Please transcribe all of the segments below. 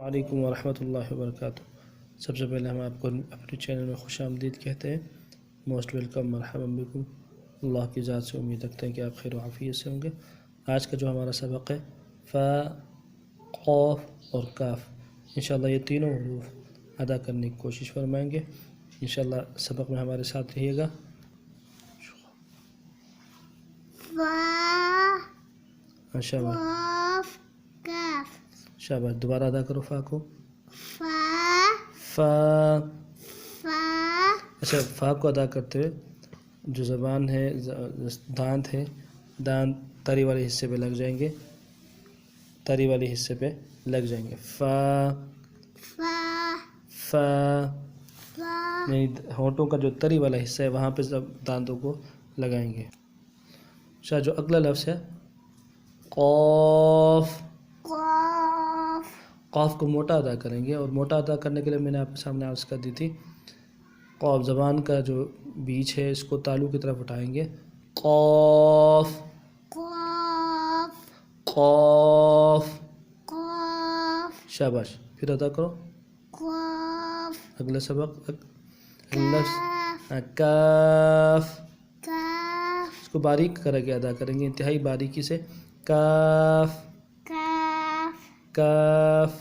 وعلیکم ورحمۃ اللہ وبرکاتہ۔ سب سے پہلے ہم آپ کو اپنے چینل میں خوش آمدید کہتے ہیں، موسٹ ویلکم، مرحبا بکم۔ اللہ کی ذات سے امید رکھتے ہیں کہ آپ خیر و عافیت سے ہوں گے۔ آج کا جو ہمارا سبق ہے فا، قاف اور کاف، انشاءاللہ یہ تینوں حروف ادا کرنے کی کوشش فرمائیں گے۔ انشاءاللہ سبق میں ہمارے ساتھ رہیے گا۔ قاف کاف، شاباش، دوبارہ ادا کرو فا کو۔ فا فا، اچھا، فا کو ادا کرتے ہوئے جو زبان ہے، دانت ہے، دانت تری والے حصے پہ لگ جائیں گے، تری والے حصے پہ لگ جائیں گے۔ فا فا فا، فا، یعنی ہونٹوں کا جو تری والا حصہ ہے وہاں پہ سب دانتوں کو لگائیں گے۔ اچھا، جو اگلا لفظ ہے قاف، قاف، قاف کو موٹا ادا کریں گے، اور موٹا ادا کرنے کے لیے میں نے آپ کے سامنے عرض کر دی تھی، قاف زبان کا جو بیچ ہے اس کو تالو کی طرف اٹھائیں گے، قاف قاف، قاف، قاف، شاباش، پھر ادا کرو قاف، اگلا سبق، اگلا لفظ کاف، کاف، اس کو باریک کر کے ادا کریں گے، انتہائی باریکی سے، کاف کاف، کاف،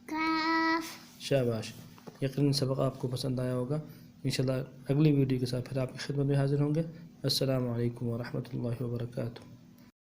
کاف۔ شاباش۔ یقیناً سبق آپ کو پسند آیا ہوگا۔ انشاءاللہ اگلی ویڈیو کے ساتھ پھر آپ کی خدمت میں حاضر ہوں گے۔ السلام علیکم ورحمۃ اللہ وبرکاتہ۔